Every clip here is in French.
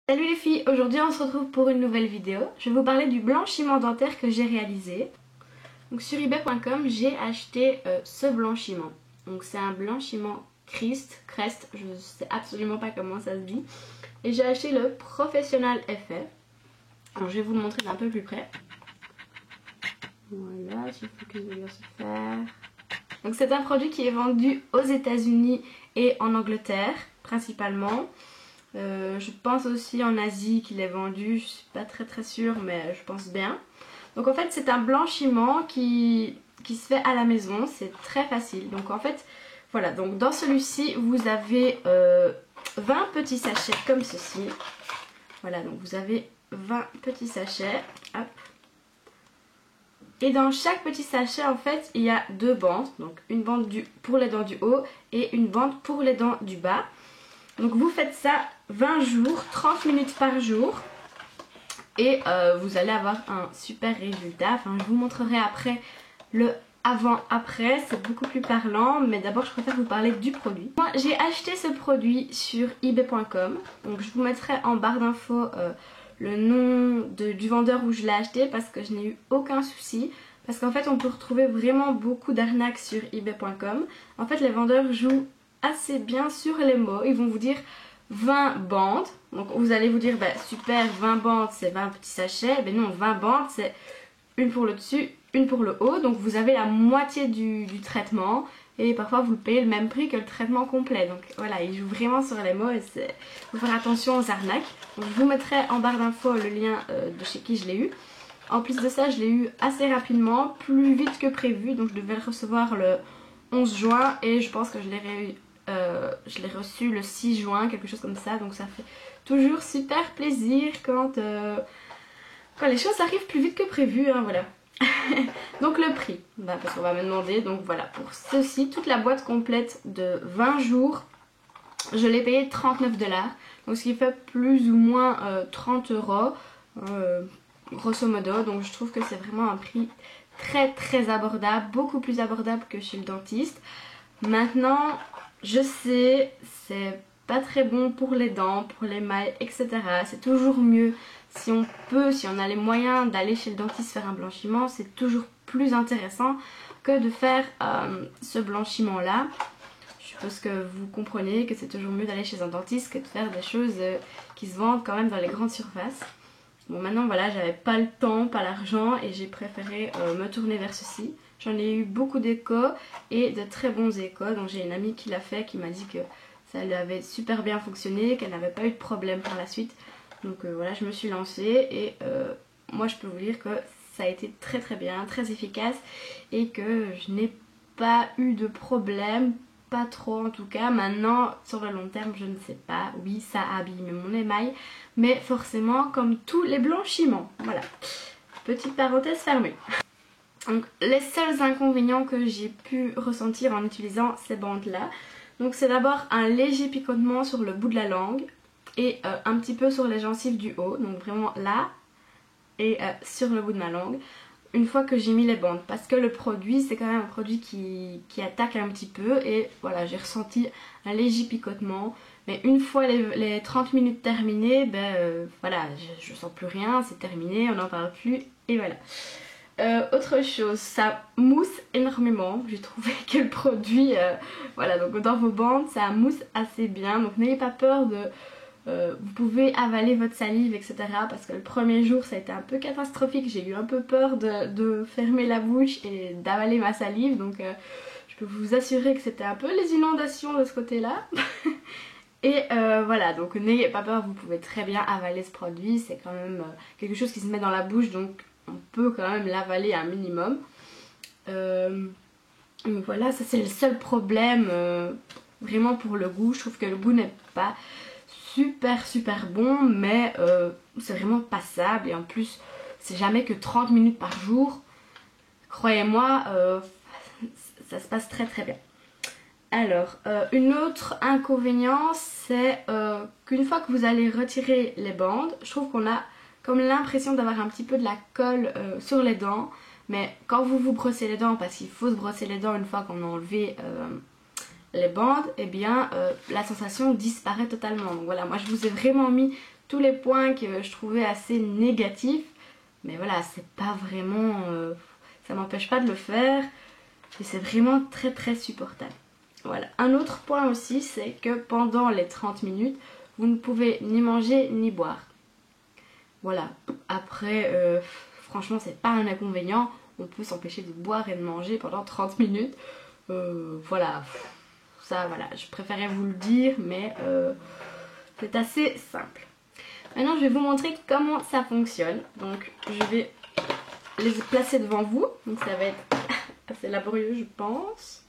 Salut les filles, aujourd'hui on se retrouve pour une nouvelle vidéo. Je vais vous parler du blanchiment dentaire que j'ai réalisé. Donc sur ebay.com j'ai acheté ce blanchiment. Donc c'est un blanchiment Crest, je ne sais absolument pas comment ça se dit. Et j'ai acheté le Professional Effet. Alors je vais vous le montrer d'un peu plus près. Voilà, si le focus veut bien se faire. Donc c'est un produit qui est vendu aux États-Unis et en Angleterre principalement. Je pense aussi en Asie qu'il est vendu, je suis pas très sûre mais je pense bien. Donc en fait c'est un blanchiment qui se fait à la maison, c'est très facile. Donc en fait voilà, donc dans celui-ci vous avez 20 petits sachets comme ceci. Voilà, donc vous avez 20 petits sachets. Hop. Et dans chaque petit sachet en fait il y a deux bandes. Donc une bande pour les dents du haut et une bande pour les dents du bas. Donc vous faites ça 20 jours, 30 minutes par jour et vous allez avoir un super résultat. Enfin, je vous montrerai après le avant-après, c'est beaucoup plus parlant, mais d'abord je préfère vous parler du produit. Moi j'ai acheté ce produit sur ebay.com, donc je vous mettrai en barre d'infos le nom du vendeur où je l'ai acheté parce que je n'ai eu aucun souci. Parce qu'en fait on peut retrouver vraiment beaucoup d'arnaques sur ebay.com. En fait les vendeurs jouent assez bien sur les mots, ils vont vous dire 20 bandes, donc vous allez vous dire bah, super, 20 bandes c'est 20 petits sachets, mais non, 20 bandes c'est une pour le dessus, une pour le haut, donc vous avez la moitié du traitement et parfois vous payez le même prix que le traitement complet. Donc voilà, ils jouent vraiment sur les mots et il faut faire attention aux arnaques. Donc je vous mettrai en barre d'infos le lien de chez qui je l'ai eu. En plus de ça je l'ai eu assez rapidement, plus vite que prévu, donc je devais le recevoir le 11 juin et je pense que je l'ai reçu le 6 juin, quelque chose comme ça. Donc ça fait toujours super plaisir quand les choses arrivent plus vite que prévu, hein, voilà. Donc le prix, bah, parce qu'on va me demander, donc voilà, pour ceci, toute la boîte complète de 20 jours, je l'ai payé 39 $, donc ce qui fait plus ou moins 30 €, grosso modo. Donc je trouve que c'est vraiment un prix très abordable, beaucoup plus abordable que chez le dentiste. Maintenant, je sais, c'est pas très bon pour les dents, pour l'émail, etc. C'est toujours mieux si on peut, si on a les moyens d'aller chez le dentiste faire un blanchiment, c'est toujours plus intéressant que de faire ce blanchiment là. Je suppose que vous comprenez que c'est toujours mieux d'aller chez un dentiste que de faire des choses qui se vendent quand même dans les grandes surfaces. Bon, maintenant voilà, j'avais pas le temps, pas l'argent et j'ai préféré me tourner vers ceci. J'en ai eu beaucoup d'échos et de très bons échos. Donc j'ai une amie qui l'a fait, qui m'a dit que ça lui avait super bien fonctionné, qu'elle n'avait pas eu de problème par la suite. Donc voilà, je me suis lancée et moi je peux vous dire que ça a été très bien, très efficace et que je n'ai pas eu de problème, pas trop en tout cas. Maintenant sur le long terme je ne sais pas, oui ça abîme mon émail, mais forcément comme tous les blanchiments, voilà. Petite parenthèse fermée. Donc les seuls inconvénients que j'ai pu ressentir en utilisant ces bandes là, donc c'est d'abord un léger picotement sur le bout de la langue et un petit peu sur les gencives du haut, donc vraiment là et sur le bout de ma langue, une fois que j'ai mis les bandes, parce que le produit c'est quand même un produit qui attaque un petit peu et voilà, j'ai ressenti un léger picotement. Mais une fois les 30 minutes terminées, ben voilà, je sens plus rien, c'est terminé, on n'en parle plus et voilà. Autre chose, ça mousse énormément. J'ai trouvé que le produit, voilà, donc dans vos bandes ça mousse assez bien, donc n'ayez pas peur de... vous pouvez avaler votre salive, etc. Parce que le premier jour ça a été un peu catastrophique, j'ai eu un peu peur de fermer la bouche et d'avaler ma salive, donc je peux vous assurer que c'était un peu les inondations de ce côté là. Et voilà, donc n'ayez pas peur, vous pouvez très bien avaler ce produit, c'est quand même quelque chose qui se met dans la bouche, donc on peut quand même l'avaler un minimum. Donc voilà, ça c'est le seul problème vraiment pour le goût. Je trouve que le goût n'est pas super bon, mais c'est vraiment passable et en plus c'est jamais que 30 minutes par jour. Croyez-moi, ça se passe très bien. Alors, une autre inconvénient, c'est qu'une fois que vous allez retirer les bandes, je trouve qu'on a comme l'impression d'avoir un petit peu de la colle sur les dents. Mais quand vous brossez les dents, parce qu'il faut se brosser les dents une fois qu'on a enlevé les bandes, et bien la sensation disparaît totalement. Donc voilà, moi je vous ai vraiment mis tous les points que je trouvais assez négatifs. Mais voilà, c'est pas vraiment... ça m'empêche pas de le faire. Et c'est vraiment très très supportable. Voilà. Un autre point aussi, c'est que pendant les 30 minutes, vous ne pouvez ni manger ni boire. Voilà. Après, franchement, c'est pas un inconvénient. On peut s'empêcher de boire et de manger pendant 30 minutes. Voilà. Ça, voilà. Je préférais vous le dire, mais c'est assez simple. Maintenant, je vais vous montrer comment ça fonctionne. Donc, je vais les placer devant vous. Donc, ça va être assez laborieux, je pense.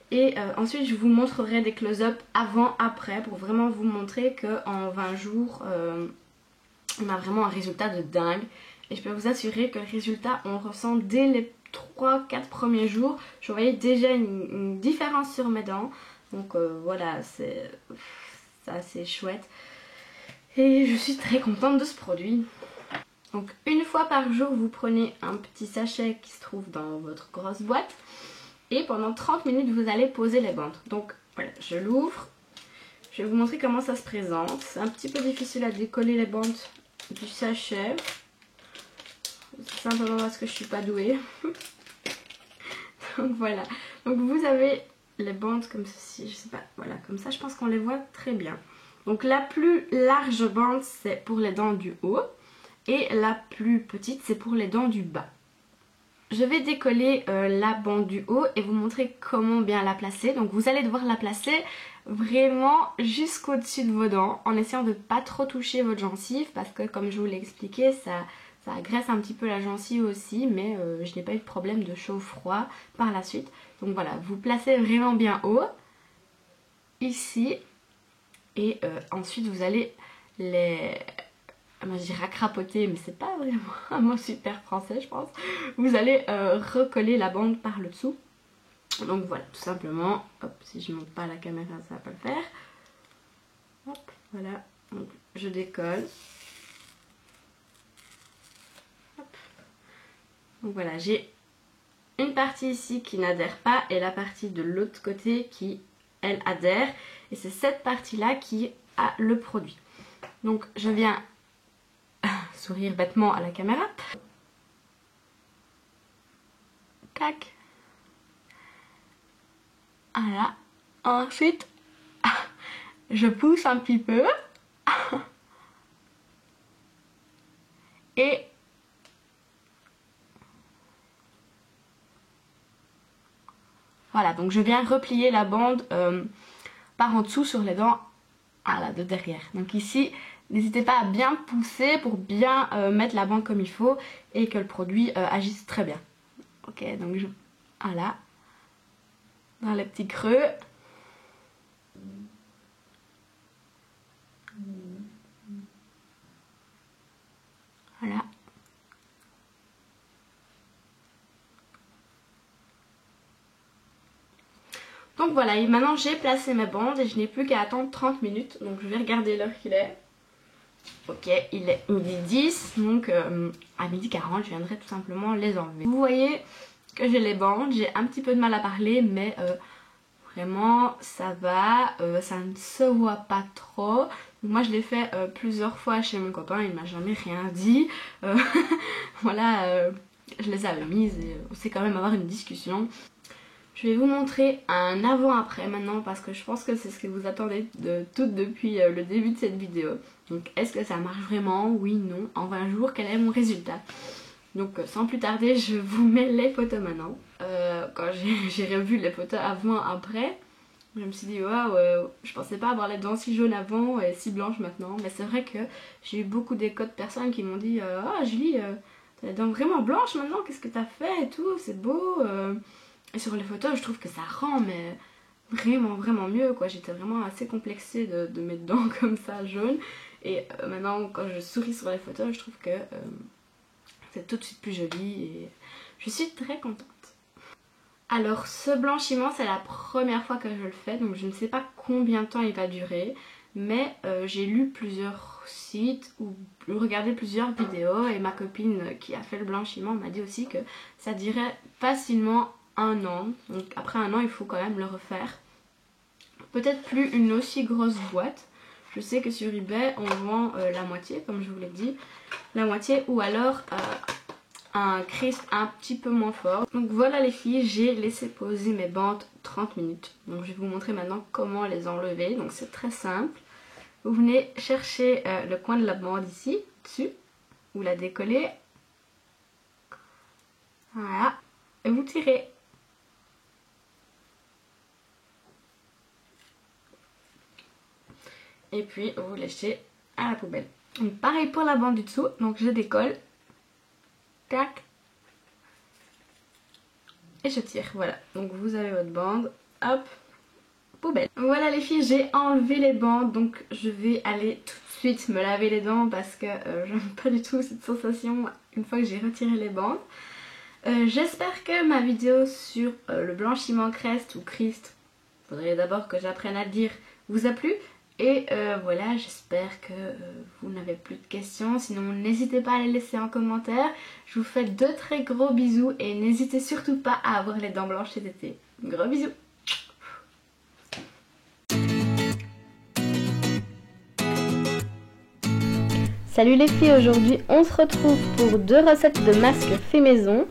Et ensuite, je vous montrerai des close-up avant-après pour vraiment vous montrer qu'en 20 jours, on a vraiment un résultat de dingue. Et je peux vous assurer que le résultat, on le ressent dès les 3-4 premiers jours. Je voyais déjà une différence sur mes dents. Donc voilà, c'est assez chouette. Et je suis très contente de ce produit. Donc une fois par jour, vous prenez un petit sachet qui se trouve dans votre grosse boîte. Et pendant 30 minutes, vous allez poser les bandes. Donc voilà, je l'ouvre. Je vais vous montrer comment ça se présente. C'est un petit peu difficile à décoller les bandes du sachet. C'est simplement parce que je suis pas douée. Donc voilà. Donc vous avez les bandes comme ceci. Je sais pas. Voilà, comme ça, je pense qu'on les voit très bien. Donc la plus large bande, c'est pour les dents du haut. Et la plus petite, c'est pour les dents du bas. Je vais décoller la bande du haut et vous montrer comment bien la placer. Donc vous allez devoir la placer vraiment jusqu'au-dessus de vos dents en essayant de ne pas trop toucher votre gencive parce que comme je vous l'ai expliqué, ça agresse un petit peu la gencive aussi, mais je n'ai pas eu de problème de chaud-froid par la suite. Donc voilà, vous placez vraiment bien haut, ici, et ensuite vous allez les... Moi je dirais crapoter, mais c'est pas vraiment un mot super français je pense. Vous allez recoller la bande par le dessous. Donc voilà, tout simplement. Hop, si je monte pas à la caméra, ça va pas le faire. Hop, voilà. Donc je décolle. Hop. Donc voilà, j'ai une partie ici qui n'adhère pas et la partie de l'autre côté qui, elle, adhère. Et c'est cette partie-là qui a le produit. Donc je viens sourire bêtement à la caméra. Tac. Voilà. Ensuite, je pousse un petit peu. Et voilà, donc je viens replier la bande par en dessous sur les dents de derrière. Donc ici, n'hésitez pas à bien pousser pour bien mettre la bande comme il faut et que le produit agisse très bien. Ok, donc voilà, dans les petits creux. Voilà. Donc voilà, et maintenant j'ai placé mes bandes et je n'ai plus qu'à attendre 30 minutes. Donc je vais regarder l'heure qu'il est. Ok, il est midi 10, donc à midi 40, je viendrai tout simplement les enlever. Vous voyez que j'ai les bandes, j'ai un petit peu de mal à parler, mais vraiment ça va, ça ne se voit pas trop. Donc moi je l'ai fait plusieurs fois chez mon copain, il m'a jamais rien dit. Voilà, je les avais mises et on sait quand même avoir une discussion. Je vais vous montrer un avant-après maintenant parce que je pense que c'est ce que vous attendez toutes depuis le début de cette vidéo. Donc est-ce que ça marche vraiment? Oui, non. En 20 jours, quel est mon résultat? Donc sans plus tarder, je vous mets les photos maintenant. Quand j'ai revu les photos avant-après, je me suis dit waouh, je pensais pas avoir les dents si jaunes avant et si blanches maintenant. Mais c'est vrai que j'ai eu beaucoup d'échos de personnes qui m'ont dit ah Julie, t'as les dents vraiment blanches maintenant, qu'est-ce que t'as fait et tout, c'est beau. Et sur les photos, je trouve que ça rend mais vraiment mieux quoi. J'étais vraiment assez complexée de mes dents comme ça jaunes. Et maintenant quand je souris sur les photos, je trouve que c'est tout de suite plus joli et je suis très contente. Alors ce blanchiment c'est la première fois que je le fais, donc je ne sais pas combien de temps il va durer. Mais j'ai lu plusieurs sites ou regardé plusieurs vidéos et ma copine qui a fait le blanchiment m'a dit aussi que ça durait facilement 1 an. Donc après 1 an il faut quand même le refaire. Peut-être plus une aussi grosse boîte. Je sais que sur eBay, on vend la moitié, comme je vous l'ai dit. La moitié ou alors un crisp un petit peu moins fort. Donc voilà les filles, j'ai laissé poser mes bandes 30 minutes. Donc je vais vous montrer maintenant comment les enlever. Donc c'est très simple. Vous venez chercher le coin de la bande ici, dessus. Vous la décollez. Voilà. Et vous tirez. Et puis vous lâchez à la poubelle. Donc pareil pour la bande du dessous. Donc je décolle. Tac. Et je tire. Voilà. Donc vous avez votre bande. Hop. Poubelle. Voilà les filles, j'ai enlevé les bandes. Donc je vais aller tout de suite me laver les dents parce que j'aime pas du tout cette sensation une fois que j'ai retiré les bandes. J'espère que ma vidéo sur le blanchiment crest ou Christ, faudrait d'abord que j'apprenne à le dire, vous a plu. Et voilà, j'espère que vous n'avez plus de questions. Sinon, n'hésitez pas à les laisser en commentaire. Je vous fais de très gros bisous et n'hésitez surtout pas à avoir les dents blanches cet été. Gros bisous. Salut les filles, aujourd'hui on se retrouve pour 2 recettes de masques fait maison.